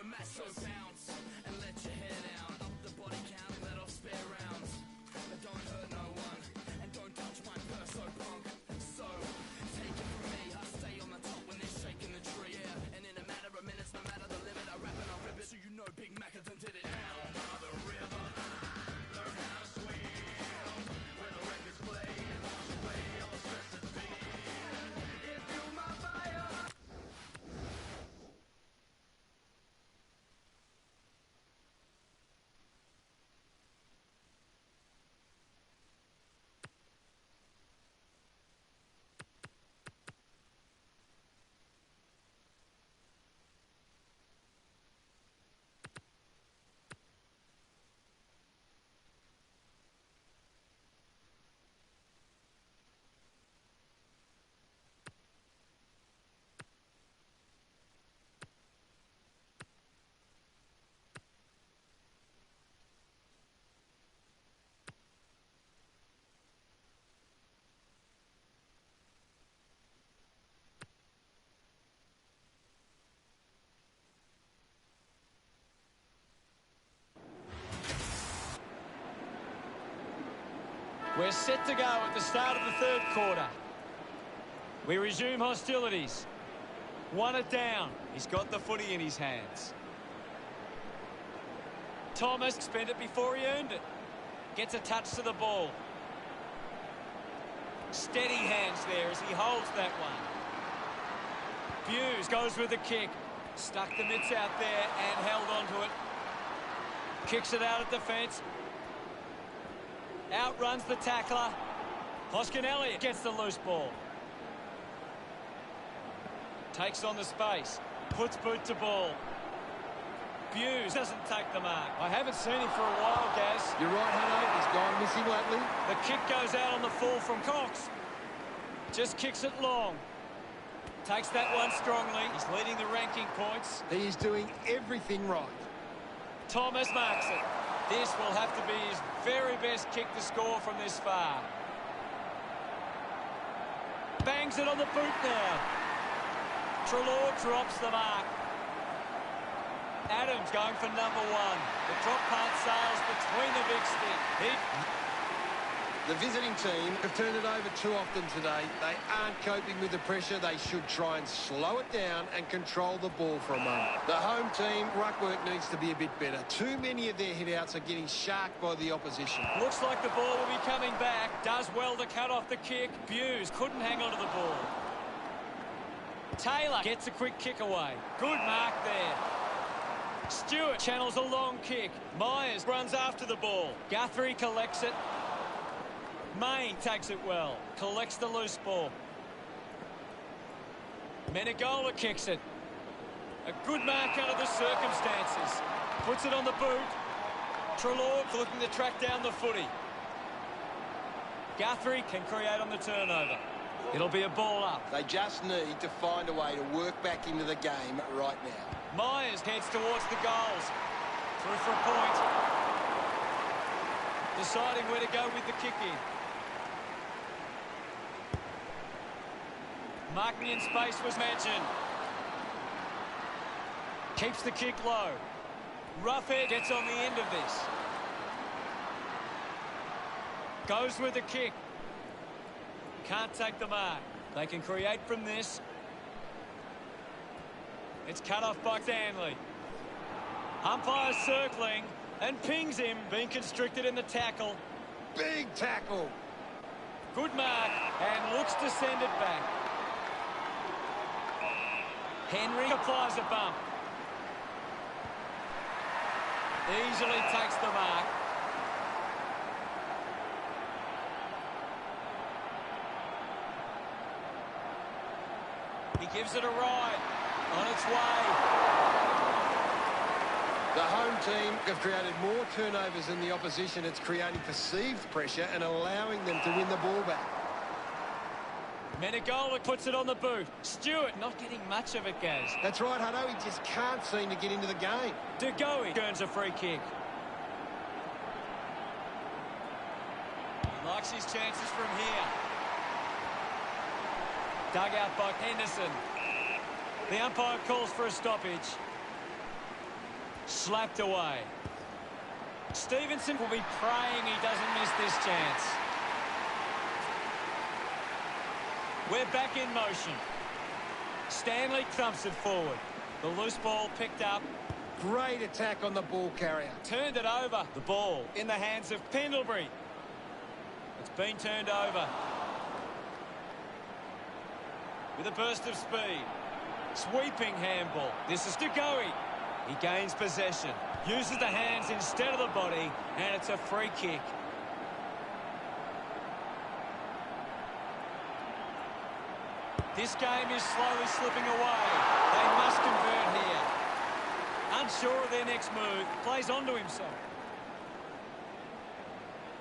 match, so bounce and let your hair down. Up the body count and let off spare rounds. But don't hurt no one and don't touch my purse, so punk. So take it from me, I stay on the top when they're shaking the tree. Yeah, and in a matter of minutes, no matter the limit, I rap and I rip it. So you know Big Mac done did it. Down by the river, learn how to swim. When the record's played, wash away all stress and fear. It fueled my fire. We're set to go at the start of the third quarter. We resume hostilities. Won it down. He's got the footy in his hands. Thomas spent it before he earned it. Gets a touch to the ball. Steady hands there as he holds that one. Hughes goes with the kick. Stuck the mitts out there and held onto it. Kicks it out at defence. Outruns the tackler. Hoskin Elliott gets the loose ball. Takes on the space. Puts boot to ball. Hughes doesn't take the mark. I haven't seen him for a while, Gaz. You're right, Hutto. He's gone missing lately. The kick goes out on the full from Cox. Just kicks it long. Takes that one strongly. He's leading the ranking points. He is doing everything right. Thomas marks it. This will have to be his very best kick to score from this far. Bangs it on the boot now. Treloar drops the mark. Adams going for number one. The drop punt sails between the big stick. The visiting team have turned it over too often today. They aren't coping with the pressure. They should try and slow it down and control the ball for a moment. The home team, ruck work needs to be a bit better. Too many of their hit-outs are getting sharked by the opposition. Looks like the ball will be coming back. Does well to cut off the kick. Hughes couldn't hang on to the ball. Taylor gets a quick kick away. Good mark there. Stewart channels a long kick. Myers runs after the ball. Guthrie collects it. Main takes it well. Collects the loose ball. Menegola kicks it. A good mark under the circumstances. Puts it on the boot. Treloar looking to track down the footy. Guthrie can create on the turnover. It'll be a ball up. They just need to find a way to work back into the game right now. Myers heads towards the goals. Through for a point. Deciding where to go with the kick in. Marking in space was mentioned. Keeps the kick low. Roughhead gets on the end of this. Goes with the kick. Can't take the mark. They can create from this. It's cut off by Stanley. Umpire circling and pings him, being constricted in the tackle. Big tackle. Good mark and looks to send it back. Henry applies a bump. Easily takes the mark. He gives it a ride. On its way. The home team have created more turnovers than the opposition. It's creating perceived pressure and allowing them to win the ball back. Menegola puts it on the boot. Stewart not getting much of it, Gaz. That's right, Hutto. He just can't seem to get into the game. De Goey earns a free kick. He likes his chances from here. Dug out by Henderson. The umpire calls for a stoppage. Slapped away. Stevenson will be praying he doesn't miss this chance. We're back in motion. Stanley thumps it forward. The loose ball picked up. Great attack on the ball carrier. Turned it over. The ball in the hands of Pendlebury. It's been turned over. With a burst of speed. Sweeping handball. This is Degoe. He gains possession. Uses the hands instead of the body. And it's a free kick. This game is slowly slipping away. They must convert here. Unsure of their next move. Plays onto himself.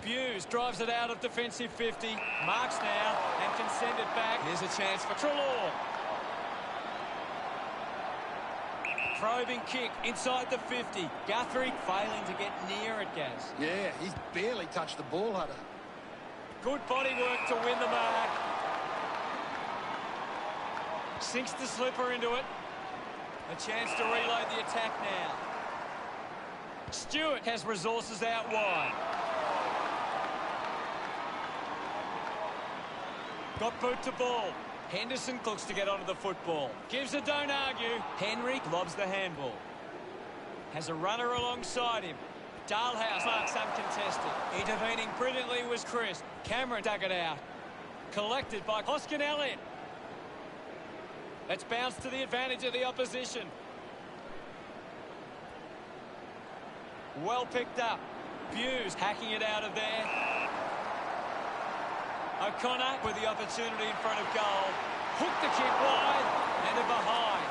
Hughes drives it out of defensive 50. Marks now and can send it back. Here's a chance for Treloar. Probing kick inside the 50. Guthrie failing to get near it, Gaz. Yeah, he's barely touched the ball, Hunter. Good body work to win the mark. Sinks the slipper into it. A chance to reload the attack now. Stewart has resources out wide. Got boot to ball. Henderson looks to get onto the football. Gives a don't argue. Henry lobs the handball. Has a runner alongside him. Dalhouse marks uncontested. Intervening brilliantly was Chris. Cameron dug it out. Collected by Hoskin Elliott. It's bounced to the advantage of the opposition. Well picked up. Hughes hacking it out of there. O'Connor with the opportunity in front of goal. Hooked the kick wide and a behind.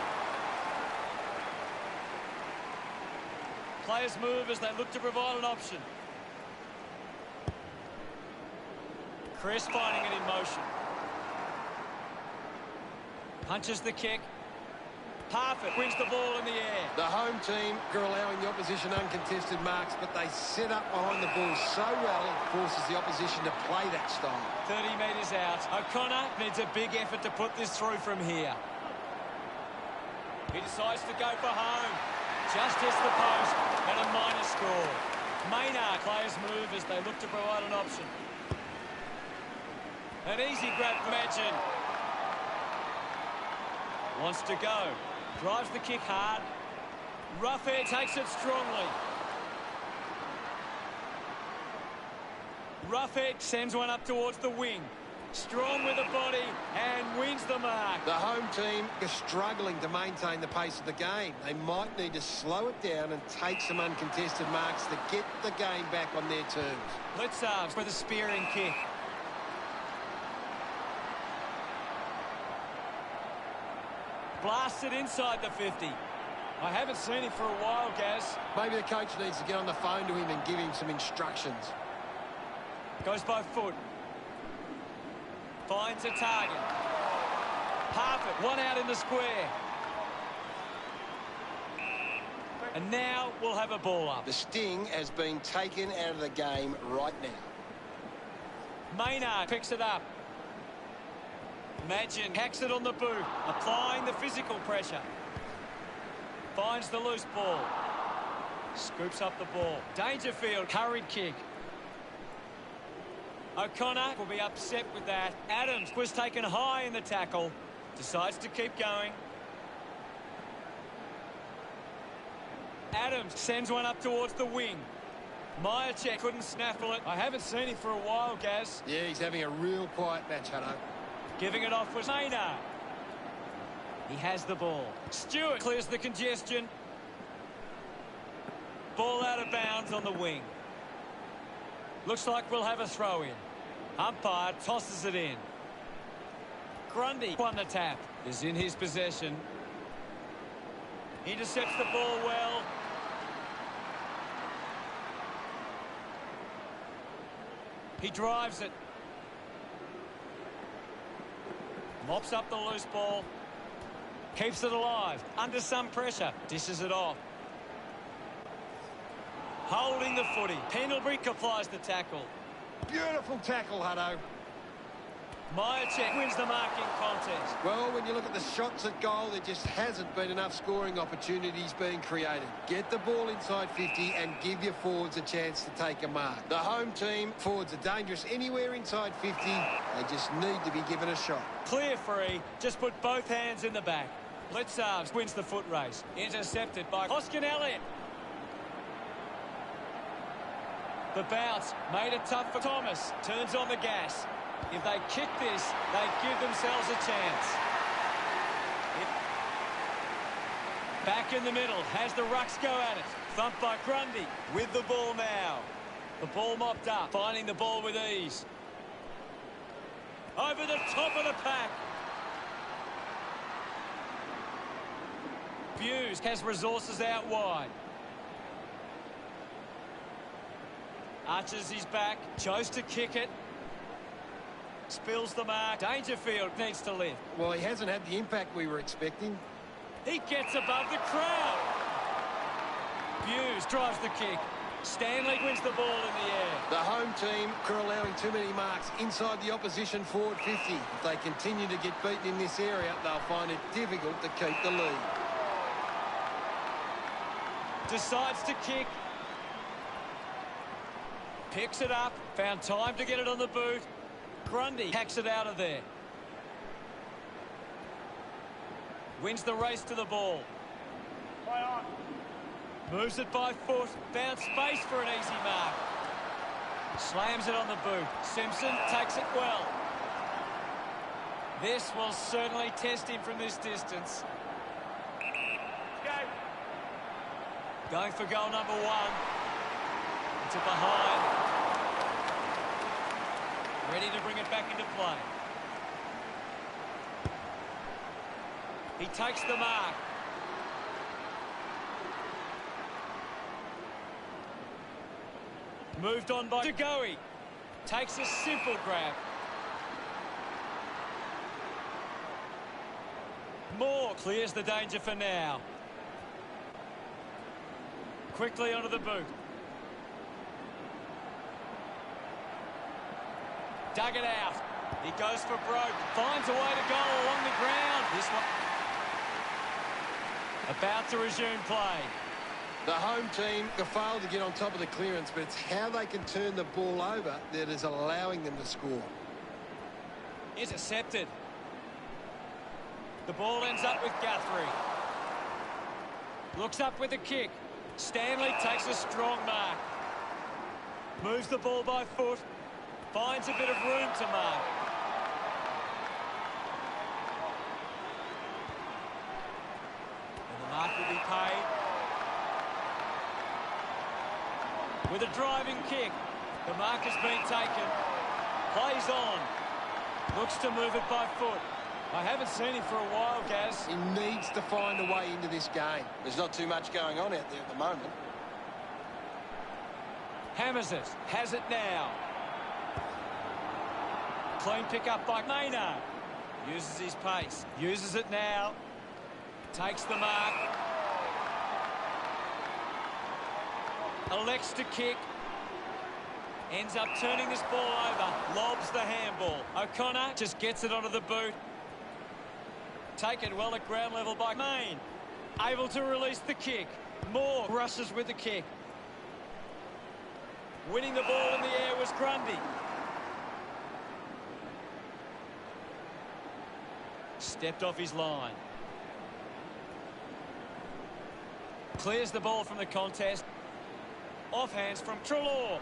Players move as they look to provide an option. Chris finding it in motion. Punches the kick. Parfitt wins the ball in the air. The home team are allowing the opposition uncontested marks, but they set up behind the ball so well it forces the opposition to play that style. 30 metres out. O'Connor needs a big effort to put this through from here. He decides to go for home. Just hits the post and a minor score. Maynard players move as they look to provide an option. An easy grab for Madgen. Wants to go. Drives the kick hard. Roughhead takes it strongly. Roughhead sends one up towards the wing. Strong with the body and wins the mark. The home team are struggling to maintain the pace of the game. They might need to slow it down and take some uncontested marks to get the game back on their terms. Blitzarves for the spearing kick. Blasts it inside the 50. I haven't seen it for a while, Gaz. Maybe the coach needs to get on the phone to him and give him some instructions. Goes by foot. Finds a target. Parfitt, one out in the square. And now we'll have a ball up. The sting has been taken out of the game right now. Maynard picks it up. Madgen hacks it on the boot, applying the physical pressure. Finds the loose ball. Scoops up the ball. Dangerfield, hurried kick. O'Connor will be upset with that. Adams was taken high in the tackle. Decides to keep going. Adams sends one up towards the wing. Myercheck couldn't snaffle it. I haven't seen him for a while, Gaz. Yeah, he's having a real quiet match, Hutto. Giving it off was Maynard. He has the ball. Stewart clears the congestion. Ball out of bounds on the wing. Looks like we'll have a throw in. Umpire tosses it in. Grundy won the tap. Is in his possession. Intercepts the ball well. He drives it. Mops up the loose ball. Keeps it alive. Under some pressure. Dishes it off. Holding the footy. Pendlebury applies the tackle. Beautiful tackle, Hutto. Myercheck wins the marking contest. Well, when you look at the shots at goal, there just hasn't been enough scoring opportunities being created. Get the ball inside 50 and give your forwards a chance to take a mark. The home team, forwards are dangerous anywhere inside 50. They just need to be given a shot. Clear free, just put both hands in the back. Blitzarves wins the foot race. Intercepted by Hoskin Elliott. The bounce made it tough for Thomas. Turns on the gas. If they kick this, they give themselves a chance. Back in the middle, has the Rucks go at it. Thumped by Grundy with the ball now. The ball mopped up, finding the ball with ease. Over the top of the pack. Hughes has resources out wide. Arches his back, chose to kick it. Spills the mark. Dangerfield needs to lift. Well, he hasn't had the impact we were expecting. He gets above the crowd. Hughes drives the kick. Stanley wins the ball in the air. The home team are allowing too many marks inside the opposition forward 50. If they continue to get beaten in this area, they'll find it difficult to keep the lead. Decides to kick. Picks it up. Found time to get it on the boot. Grundy hacks it out of there. Wins the race to the ball. Play on. Moves it by foot. Found space for an easy mark. Slams it on the boot. Simpson takes it well. This will certainly test him from this distance. Going for goal number one. Into behind. Ready to bring it back into play. He takes the mark. Moved on by Degoe. Takes a simple grab. Moore clears the danger for now. Quickly onto the boot. Dug it out. He goes for broke. Finds a way to go along the ground. This one about to resume play. The home team have failed to get on top of the clearance, but it's how they can turn the ball over that is allowing them to score. Intercepted. The ball ends up with Guthrie. Looks up with a kick. Stanley takes a strong mark. Moves the ball by foot. Finds a bit of room to mark. And the mark will be paid. With a driving kick. The mark has been taken. Plays on. Looks to move it by foot. I haven't seen him for a while, Gaz. He needs to find a way into this game. There's not too much going on out there at the moment. Hammers it. Has it now. Clean pick up by Maynard. Uses his pace. Uses it now. Takes the mark. Elects to kick. Ends up turning this ball over. Lobs the handball. O'Connor just gets it onto the boot. Taken well at ground level by Main. Able to release the kick. Moore rushes with the kick. Winning the ball in the air was Grundy. Stepped off his line. Clears the ball from the contest. Offhands from Treloar.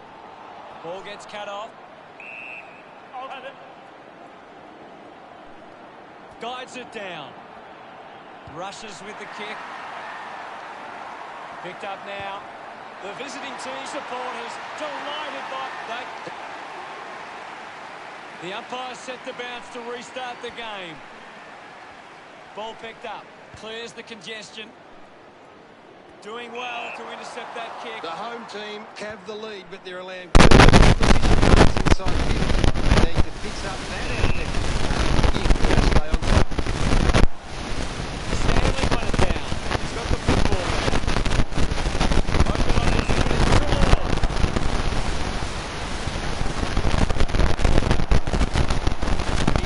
Ball gets cut off. Guides it down. Rushes with the kick. Picked up now. The visiting team supporters delighted by that. The umpire set the bounce to restart the game. Ball picked up. Clears the congestion. Doing well to intercept that kick. The home team have the lead, but they're allowing inside 50. They need to fix up that out there. Stay on top. Stanley won it down. He's got the football there. Open on his Treloar. He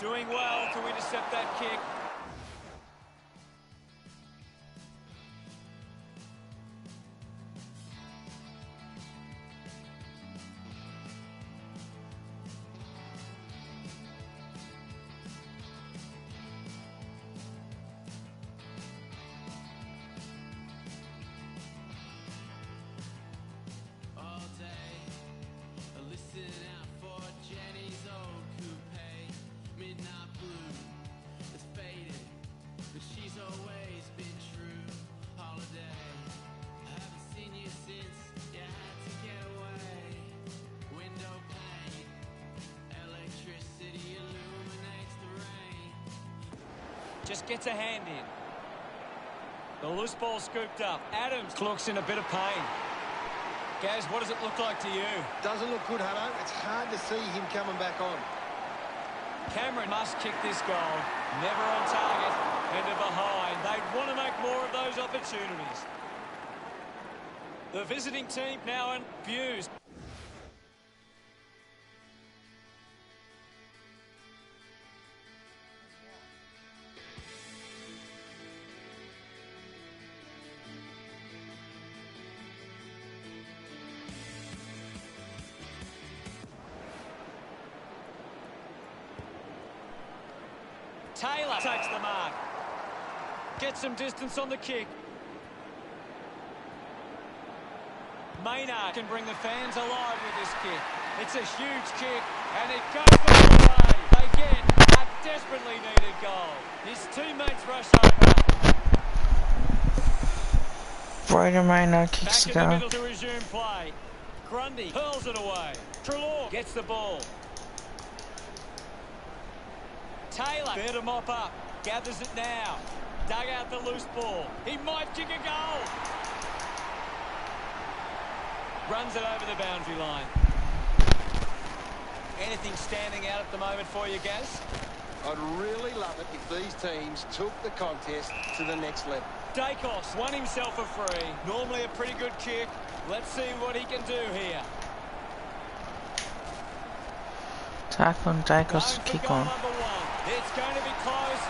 Doing well to intercept that kick. Just gets a hand in. The loose ball scooped up. Adams looks in a bit of pain. Gaz, what does it look like to you? Doesn't look good, Hutto. It's hard to see him coming back on. Cameron must kick this goal. Never on target. And behind. They'd want to make more of those opportunities. The visiting team now in views. Taylor takes the mark. Gets some distance on the kick. Maynard can bring the fans alive with this kick. It's a huge kick, and it goes all the way. They get a desperately needed goal. His teammates rush over. Brayden Maynard kicks the goal. Back in the goal. middle to resume play. Grundy hurls it away. Trelaw gets the ball. Taylor there to mop up. Gathers it now. Dug out the loose ball. He might kick a goal. Runs it over the boundary line. Anything standing out at the moment for you, Gaz? I'd really love it if these teams took the contest to the next level. Dacos won himself a free. Normally a pretty good kick. Let's see what he can do here. Tackle and Dacos to kick on. It's going to be close.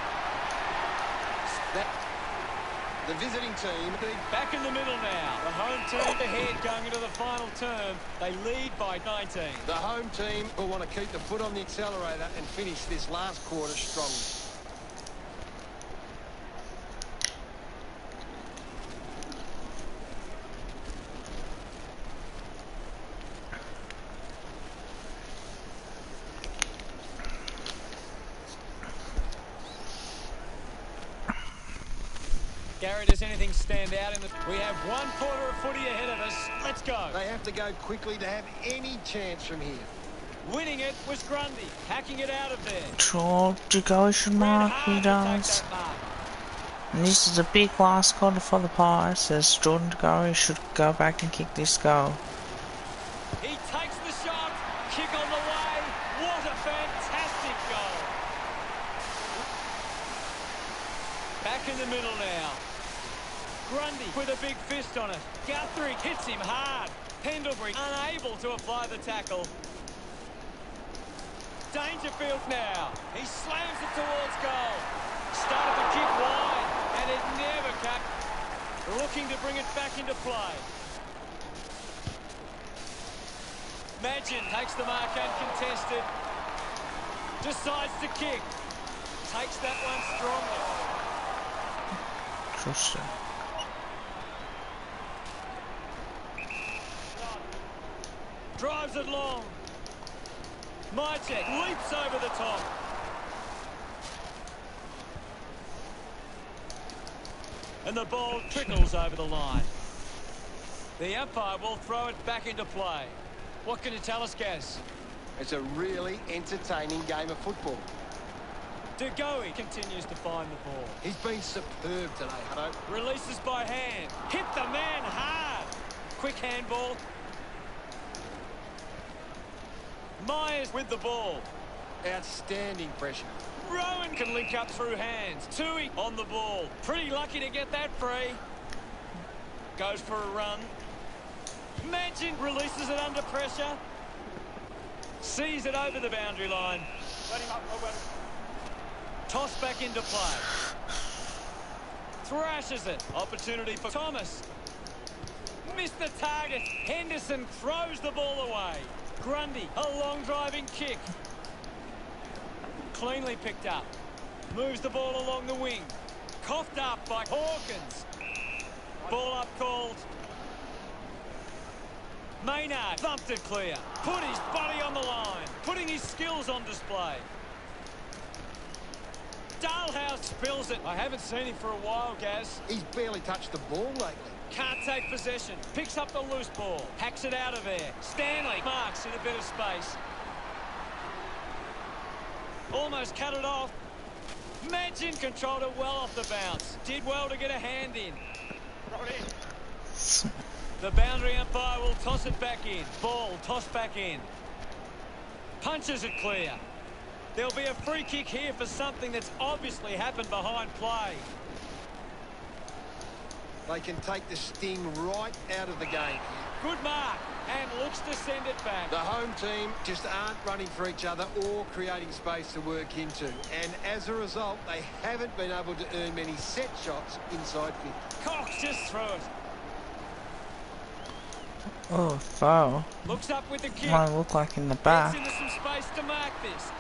The visiting team back in the middle now. The home team ahead going into the final term. They lead by 19. The home team will want to keep the foot on the accelerator and finish this last quarter strongly. Gary, does anything stand out in the... We have one quarter of footy ahead of us. Let's go. They have to go quickly to have any chance from here. Winning it was Grundy, hacking it out of there. Troll to go should mark, he does. And this is a big last quarter for the Pies, as Jordan Gary should go back and kick this goal. He takes the shot, kick on the way. What a fantastic goal. Back in the middle now. Grundy with a big fist on it. Guthrie hits him hard. Pendlebury unable to apply the tackle. Dangerfield now. He slams it towards goal. Started to kick wide, and it never cut. Looking to bring it back into play. Magin takes the mark uncontested. Decides to kick. Takes that one strongly. Interesting. Drives it long. Mytek leaps over the top. And the ball trickles over the line. The umpire will throw it back into play. What can you tell us, Gaz? It's a really entertaining game of football. DeGoey continues to find the ball. He's been superb today, Hutto. Releases by hand. Hit the man hard. Quick handball. Myers with the ball. Outstanding pressure. Rowan can link up through hands. Tui on the ball. Pretty lucky to get that free. Goes for a run. Magin releases it under pressure. Sees it over the boundary line. Toss back into play. Thrashes it. Opportunity for Thomas. Missed the target. Henderson throws the ball away. Grundy, a long driving kick. Cleanly picked up. Moves the ball along the wing. Coughed up by Hawkins. Ball up called. Maynard thumped it clear. Put his body on the line. Putting his skills on display. Dalhouse spills it. I haven't seen him for a while, Gaz. He's barely touched the ball lately. Can't take possession. Picks up the loose ball. Hacks it out of there. Stanley marks in a bit of space. Almost cut it off. Magin controlled it well off the bounce. Did well to get a hand in. The boundary umpire will toss it back in. Ball tossed back in. Punches it clear. There'll be a free kick here for something that's obviously happened behind play. They can take the sting right out of the game here. Good mark, and looks to send it back. The home team just aren't running for each other or creating space to work into. And as a result, they haven't been able to earn many set shots inside 50. Cox just threw it. Oh, foul. Looks up with the kick. Might look like in the back. Gets into some space to mark this.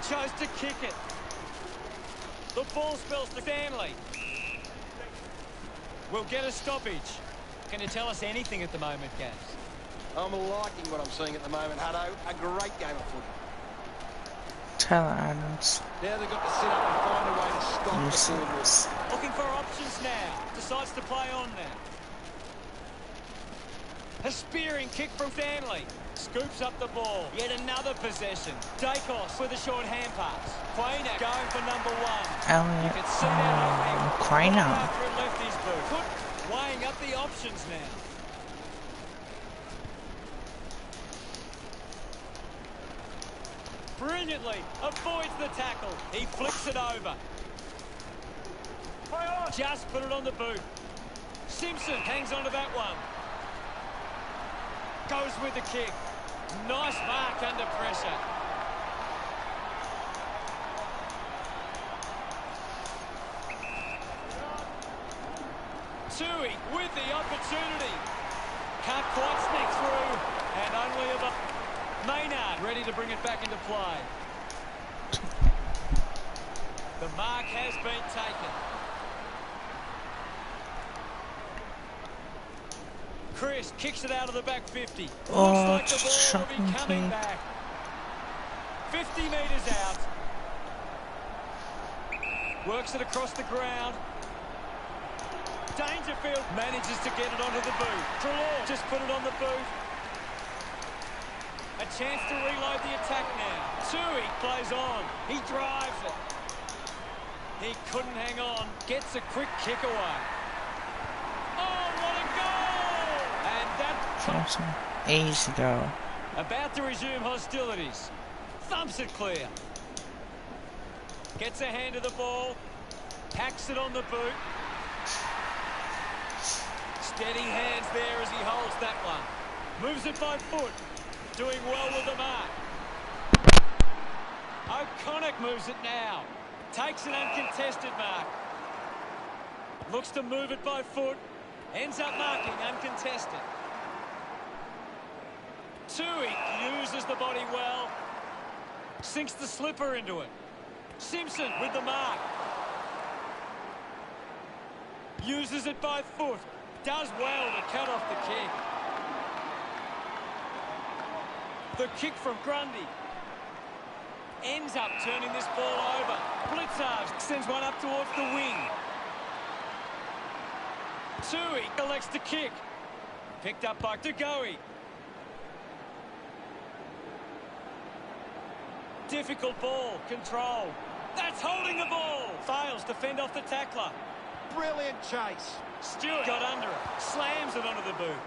Chose to kick it. The ball spills to Stanley. We'll get a stoppage. Can you tell us anything at the moment, Gaz? I'm liking what I'm seeing at the moment, Hutto. A great game of footy. Taylor Adams. Now they've got to sit up and find a way to stop the forwards. Looking for options now. Decides to play on now. A spearing kick from Stanley. Scoops up the ball. Yet another possession. Dacos with a short hand pass. Quainer going for number one. Elliot. You can see that Quainer. after it left his boot. Weighing up the options now. Brilliantly avoids the tackle. He flicks it over. Just put it on the boot. Simpson hangs on to that one. Goes with the kick. Nice mark under pressure. Tui with the opportunity. Can't quite sneak through. And only about Maynard ready to bring it back into play. The mark has been taken. Chris kicks it out of the back 50. Oh, Looks like the ball will be coming shocking. back. 50 metres out. Works it across the ground. Dangerfield manages to get it onto the boot. Trelaw just put it on the boot. A chance to reload the attack now. Tui plays on. He drives it. He couldn't hang on. Gets a quick kick away. Oh, what a goal! And that... Easy go. About to resume hostilities. Thumps it clear. Gets a hand to the ball. Packs it on the boot. Steady hands there as he holds that one. Moves it by foot. Doing well with the mark. O'Connor moves it now. Takes an uncontested mark. Looks to move it by foot. Ends up marking uncontested. Tui uses the body well. Sinks the slipper into it. Simpson with the mark. Uses it by foot. Does well to cut off the kick. The kick from Grundy. Ends up turning this ball over. Blitzard sends one up towards the wing. Tui elects to kick. Picked up by Degoe. Difficult ball. Control. That's holding the ball. Fails to fend off the tackler. Brilliant chase. Stewart got under it. Slams it onto the boot.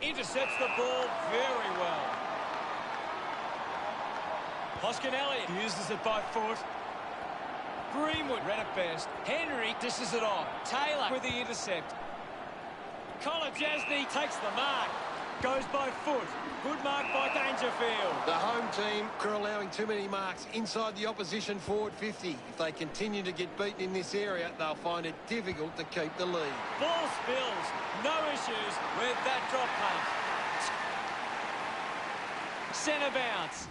Intercepts the ball very well. Hoskin Elliott uses it by foot. Greenwood read it best. Henry dishes it off. Taylor with the intercept. Colin Jasny takes the mark. Goes by foot. Good mark by Dangerfield. The home team are allowing too many marks inside the opposition forward 50. If they continue to get beaten in this area, they'll find it difficult to keep the lead. Ball spills. No issues with that drop punt. Centre bounce.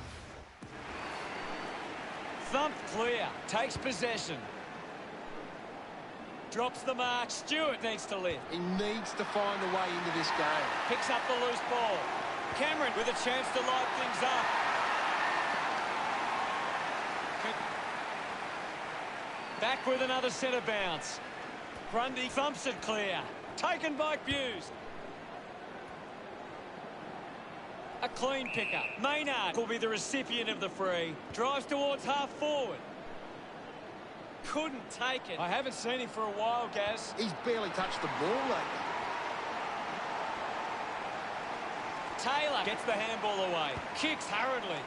Thumped clear. Takes possession. Drops the mark. Stewart needs to lift. He needs to find a way into this game. Picks up the loose ball. Cameron with a chance to light things up. Back with another centre bounce. Grundy thumps it clear. Taken by Hughes. A clean pickup. Maynard will be the recipient of the free. Drives towards half forward. Couldn't take it. I haven't seen him for a while, Gaz. He's barely touched the ball lately. Taylor gets the handball away. Kicks hurriedly.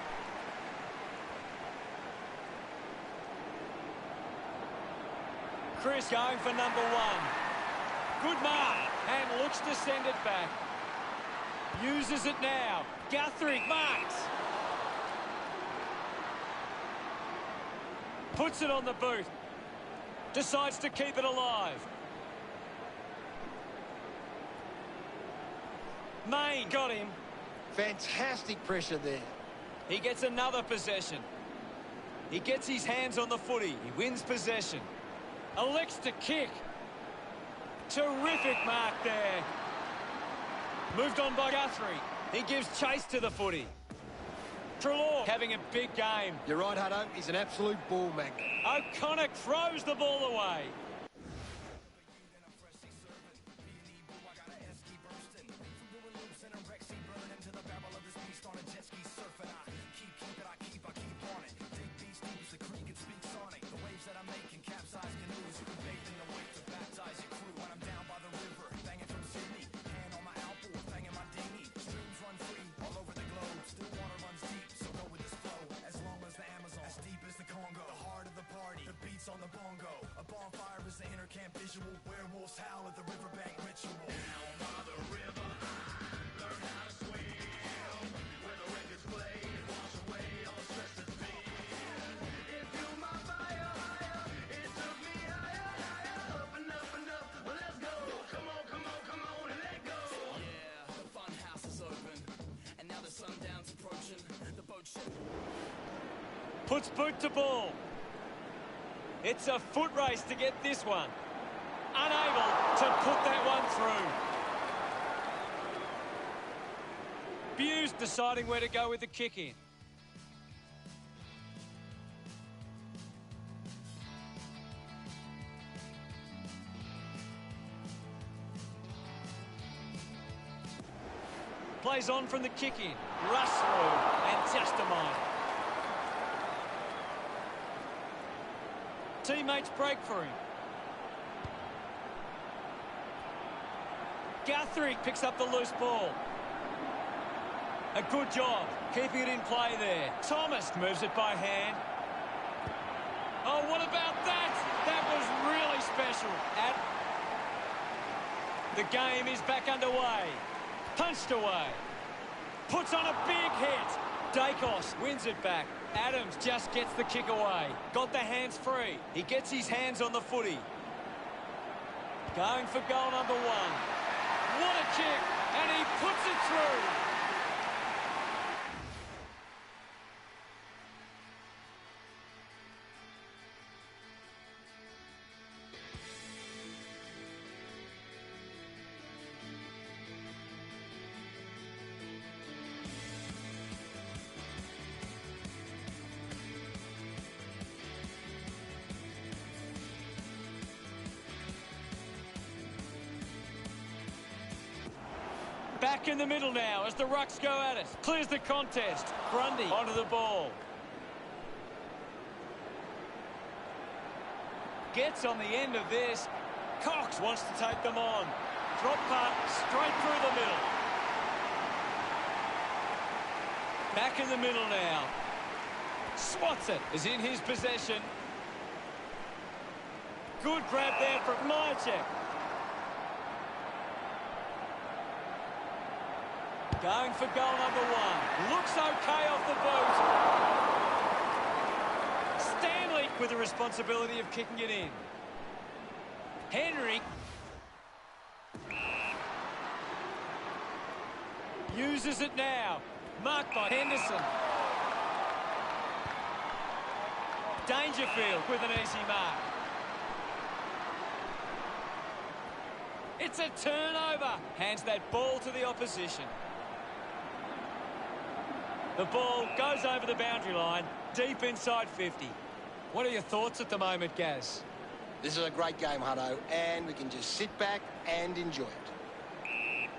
Chris going for number 1. Good mark. And looks to send it back. Uses it now. Guthrie marks. Puts it on the boot. Decides to keep it alive. Main got him. Fantastic pressure there. He gets another possession. He gets his hands on the footy. He wins possession. Elects to kick. Terrific mark there. Moved on by Guthrie. He gives chase to the footy. Trelaw having a big game. You're right, Hutto. He's an absolute ball magnet. O'Connor throws the ball away. On the bongo, a bonfire is the inner camp visual. Werewolves howl at the riverbank ritual. Down by the river, learn how to swim. Where the records play and wash away all the stress that's been. It fueled my fire higher. It took me higher, higher, up and up and up. Well, let's go. Come on, come on, come on and let go. Yeah, the fun house is open, and now the sundown's approaching. The boat ship Puts boot to ball. It's a foot race to get this one. Unable to put that one through. Hughes deciding where to go with the kick in. Plays on from the kick in. Rush through and just a mile. Teammates break for him. Guthrie picks up the loose ball. A good job keeping it in play there. Thomas moves it by hand. Oh, what about that? That was really special. The game is back underway. Punched away. Puts on a big hit. Dacos wins it back. Adams just gets the kick away. Got the hands free. He gets his hands on the footy. Going for goal number 1. What a kick. And he puts it through. Back in the middle now as the Rucks go at it. Clears the contest. Grundy onto the ball. Gets on the end of this. Cox wants to take them on. Drop punt straight through the middle. Back in the middle now. Swats it. Is in his possession. Good grab there from Myercheck. Going for goal number one. Looks okay off the boot. Stanley with the responsibility of kicking it in. Henry uses it now. Marked by Henderson. Dangerfield with an easy mark. It's a turnover. Hands that ball to the opposition. The ball goes over the boundary line, deep inside 50. What are your thoughts at the moment, Gaz? This is a great game, Hutto, and we can just sit back and enjoy it.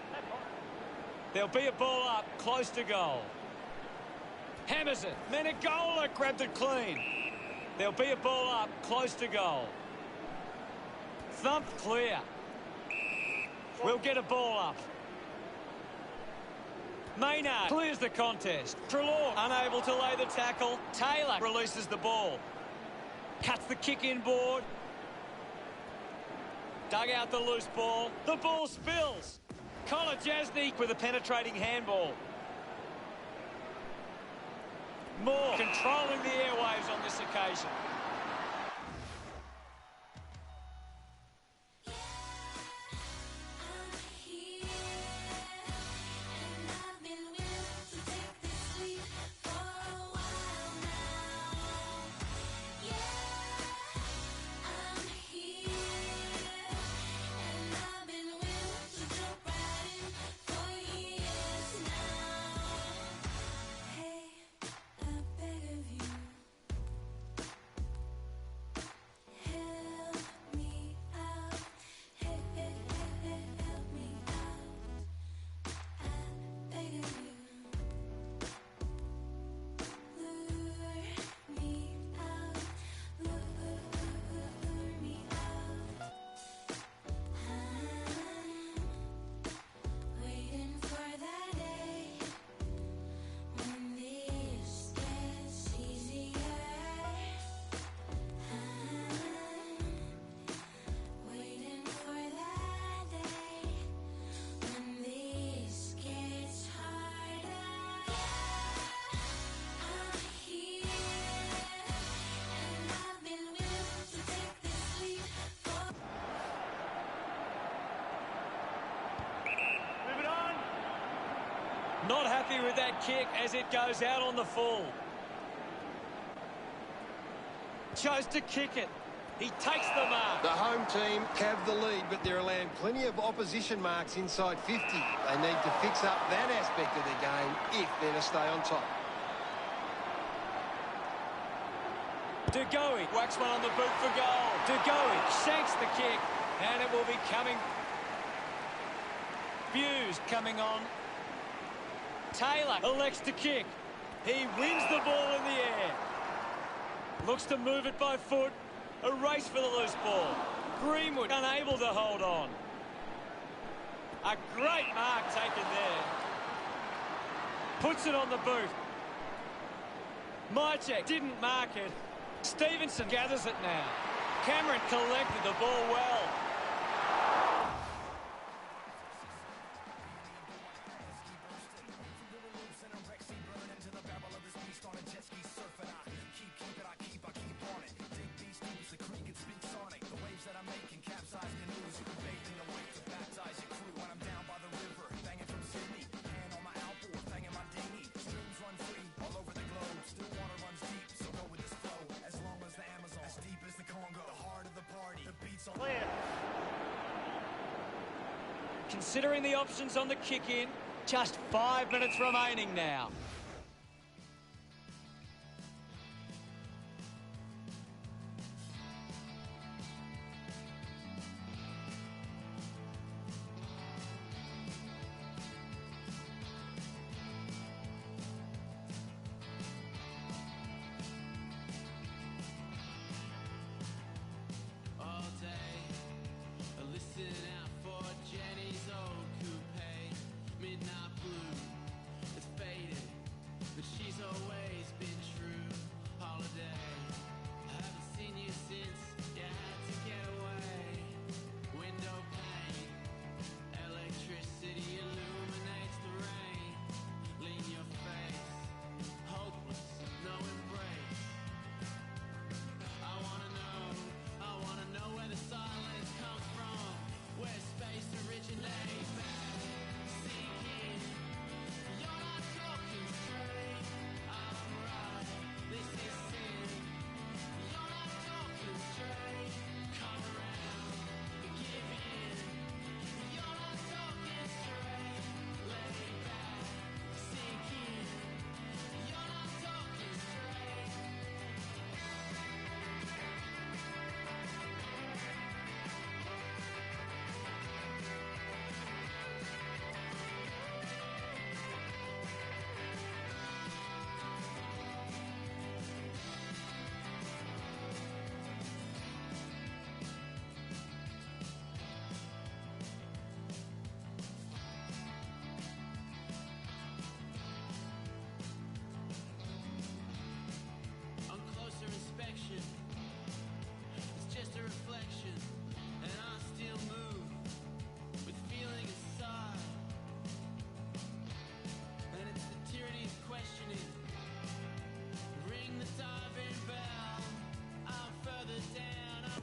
There'll be a ball up, close to goal. Hammers it. Menegola grabbed it clean. There'll be a ball up, close to goal. Thumped clear. We'll get a ball up. Maynard clears the contest. Trelaw unable to lay the tackle. Taylor releases the ball. Cuts the kick inboard. Dug out the loose ball. The ball spills. Kolajasny with a penetrating handball. Moore controlling the airwaves on this occasion. Not happy with that kick as it goes out on the full. Chose to kick it. He takes the mark. The home team have the lead, but they're allowing plenty of opposition marks inside 50. They need to fix up that aspect of their game if they're to stay on top. De Goey whacks one on the boot for goal. De Goey shanks the kick, and it will be coming. Hughes coming on. Taylor elects to kick. He wins the ball in the air. Looks to move it by foot. A race for the loose ball. Greenwood unable to hold on. A great mark taken there. Puts it on the boot. Mychek didn't mark it. Stevenson gathers it now. Cameron collected the ball well. Considering the options on the kick-in, just 5 minutes remaining now. Midnight blue, it's faded.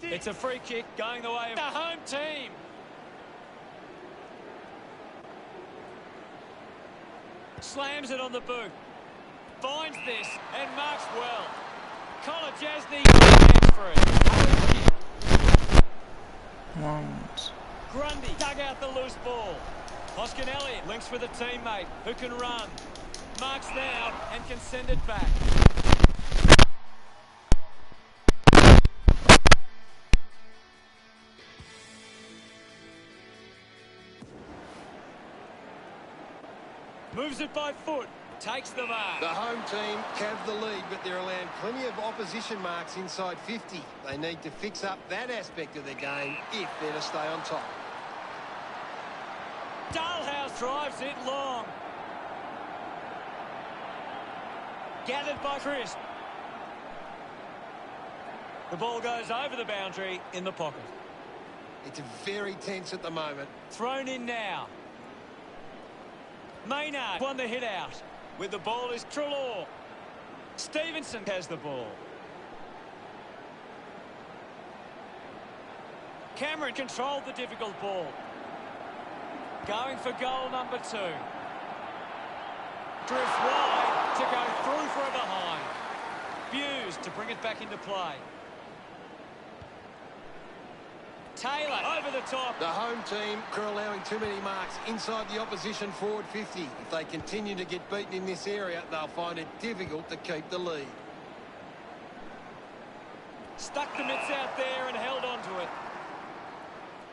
It's a free kick going the way of the home team. Slams it on the boot. Finds this and marks well. Collingwoods hands free. Moment. Grundy dug out the loose ball. Hoskin Elliott links with a teammate who can run. Marks now and can send it back. Moves it by foot. Takes the mark. The home team have the lead, but they're allowing plenty of opposition marks inside 50. They need to fix up that aspect of their game if they're to stay on top. Dalhouse drives it long. Gathered by Chris. The ball goes over the boundary in the pocket. It's very tense at the moment. Thrown in now. Maynard won the hit out. With the ball is Trelaw. Stevenson has the ball. Cameron controlled the difficult ball. Going for goal number 2. Drifts wide to go through for a behind. Buse to bring it back into play. Taylor over the top. The home team are allowing too many marks inside the opposition forward 50. If they continue to get beaten in this area, they'll find it difficult to keep the lead. Stuck the mitts out there and held on to it.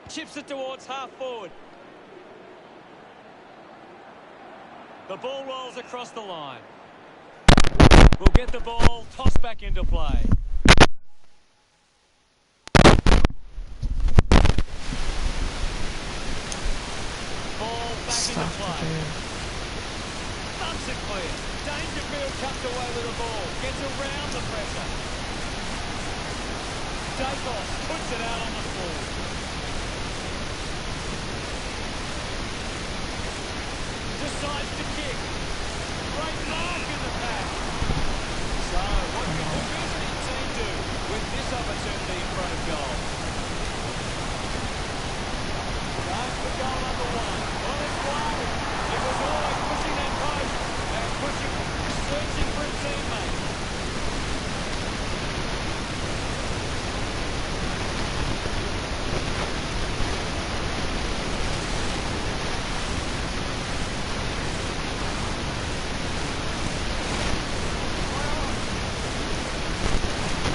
Chips it towards half forward. The ball rolls across the line. We'll get the ball tossed back into play. Ball back into play. Bumps it clear. Dangerfield cuts away with the ball. Gets around the pressure. Dacos puts it out on the floor. Decides to kick. Great mark in the pack. So, what can the visiting team do with this opportunity in front of goal? Going for goal number 1. Well, it's wide. It was always pushing that post and pushing, searching for a teammate.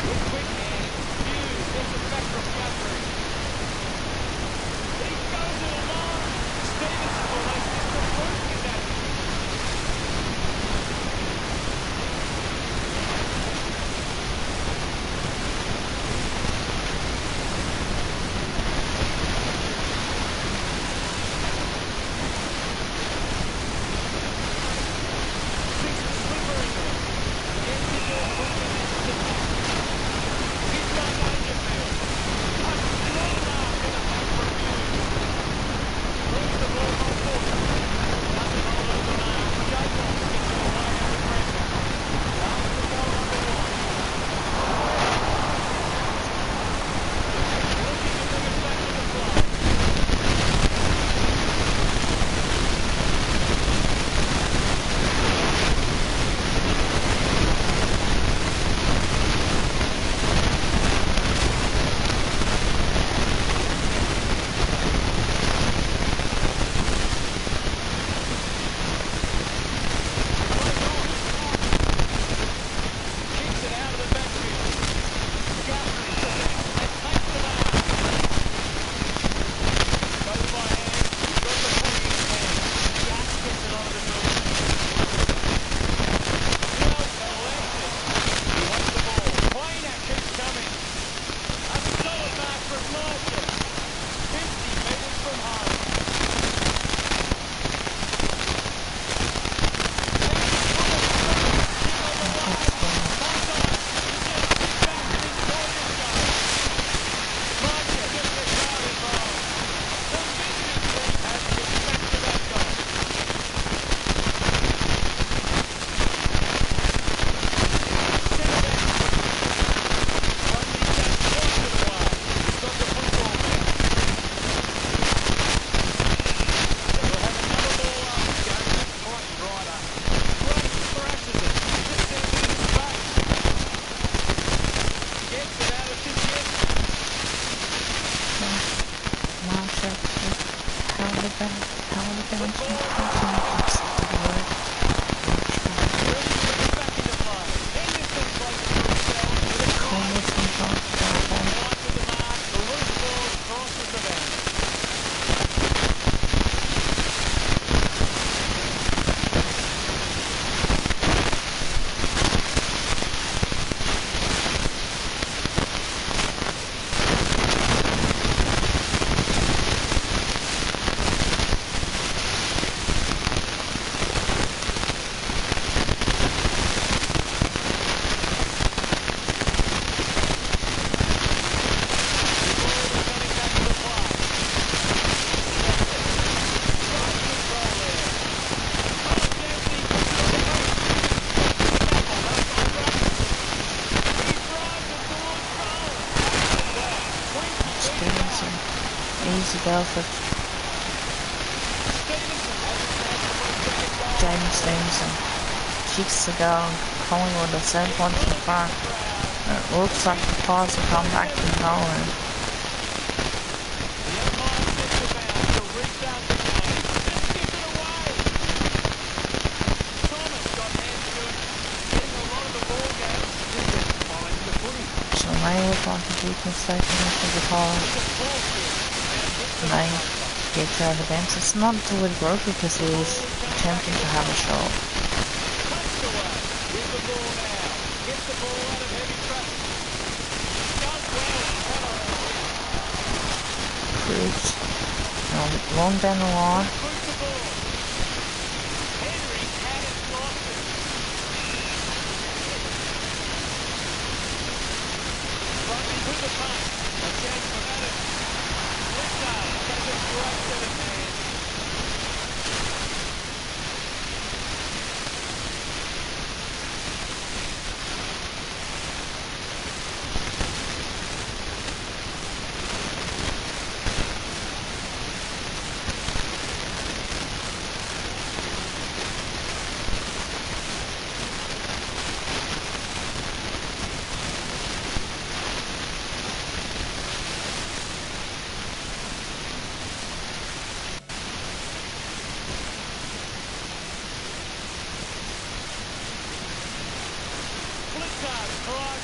With quick hands, Hughes gets it back from Easy go for James Stevenson. Kicks the goal. Collingwood are 7 points in front. And it looks like the Pies will come back from Collingwood. So it may look like a big mistake for the Pies. May get out against. It's not deliberate because he was attempting to have a shot. Cruz. Long down the line.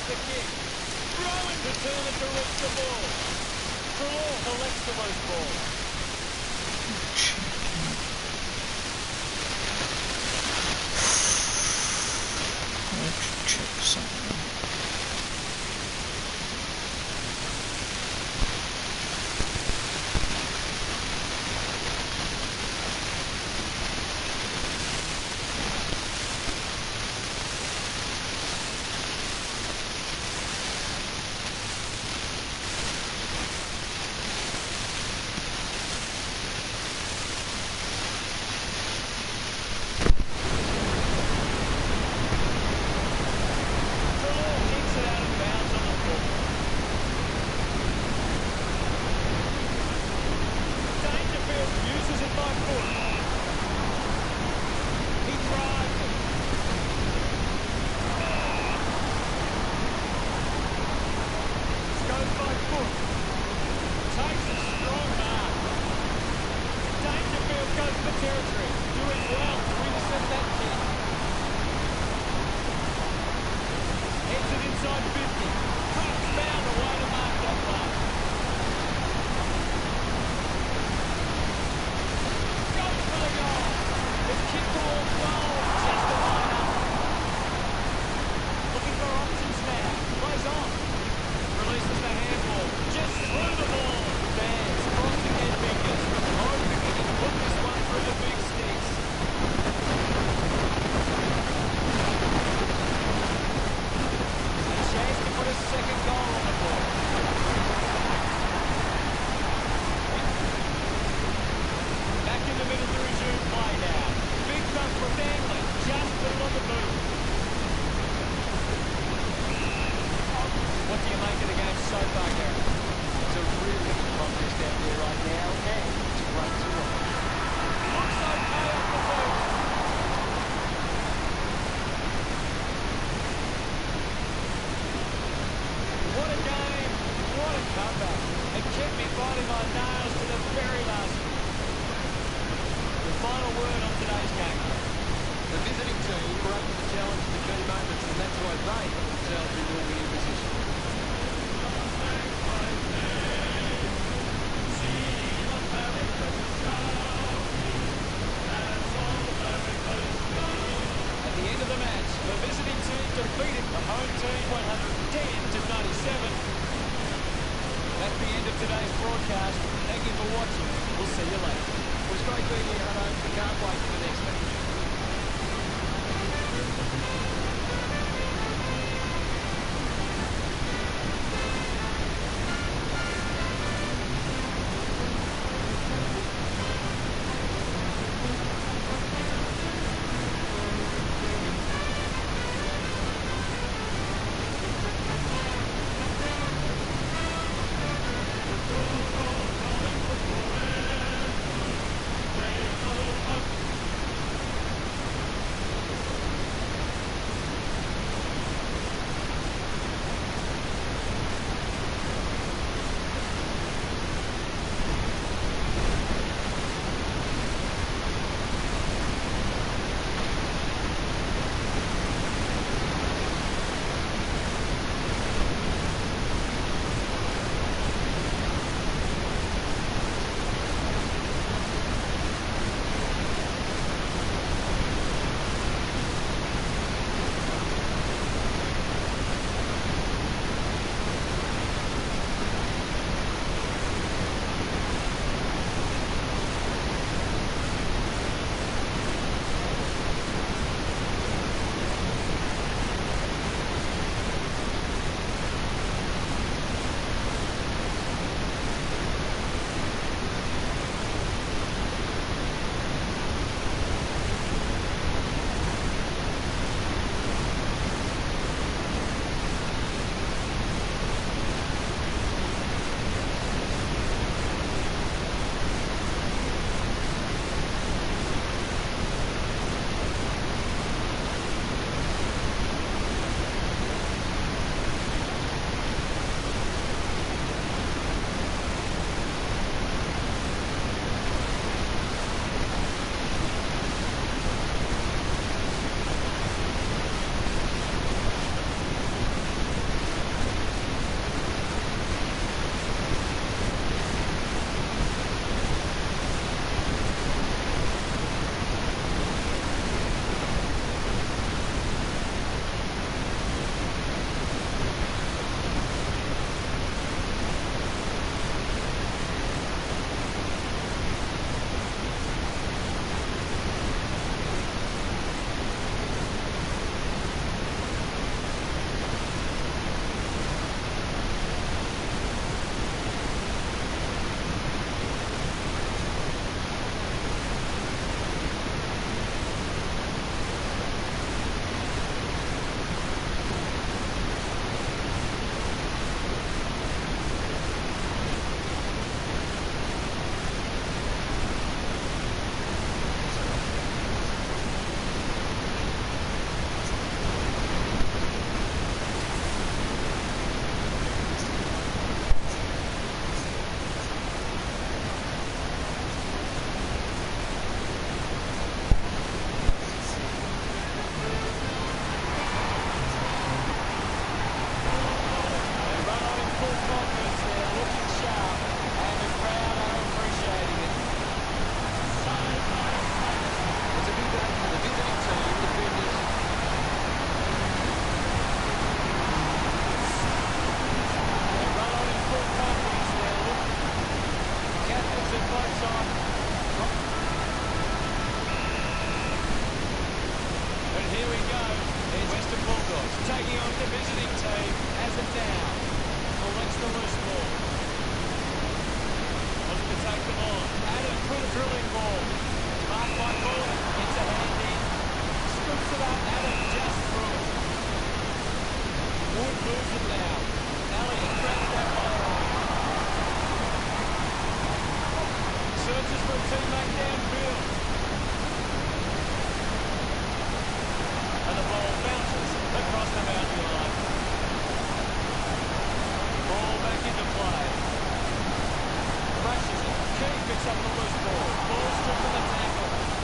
The kick. Rowan determined to reach the ball. Trelaw collects the loose ball. Check something. final word on today's game? The visiting team were able to challenge the key moments, and that's why they put themselves into a winning position. At the end of the match, the visiting team defeated the home team 110-97. That's the end of today's broadcast. Thank you for watching. We'll see you later. It was great being here, Hutto. We can't wait for the next match. taking on the visiting team as a down. Collects the loose ball. Wants to take them on. Adams with a drilling ball. Marked by Gordon. Gets a hand in. Scoops it up. Adams just through it. Wood moves it now. Elliott grabs that ball. Searches for a teammate downfield. And the ball bounces across the boundary line. Ball back into play. Crashes it. King picks up the loose ball. Ball stripped from the tackle.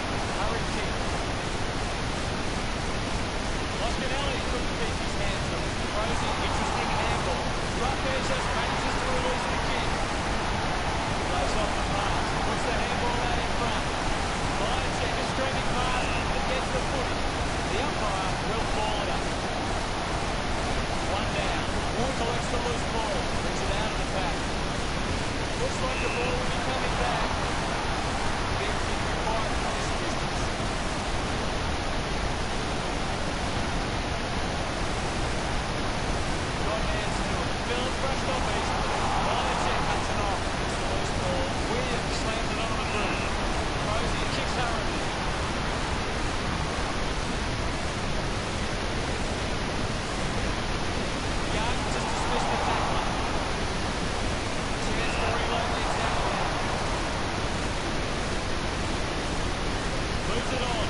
looks like the ball will be coming back. Big kick required from this distance. Got hands to it. Phillips brushed off easily. Malice cuts it off. It's the loose ball. Williams slams it onto the boot. Crozier kicks hurriedly. Young just dismissed the tackler. Chance to reload the attack now. Moves it on.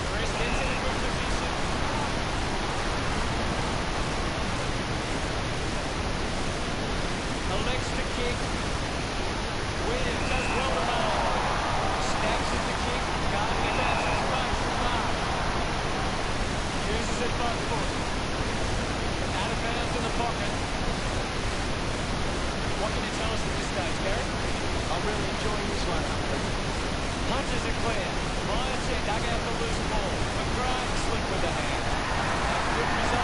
Chris gets in a good position. Elects to kick. Williams does well to Mark. Snaps at the kick. Guarding it down some space from Mark. Uses it both foot. Out of bounds in the pocket. What can you tell us at this stage, Gary? I'm really enjoying this one. Punches are clear. Myers dug out the loose ball. McGrath slick with the hand. Good result.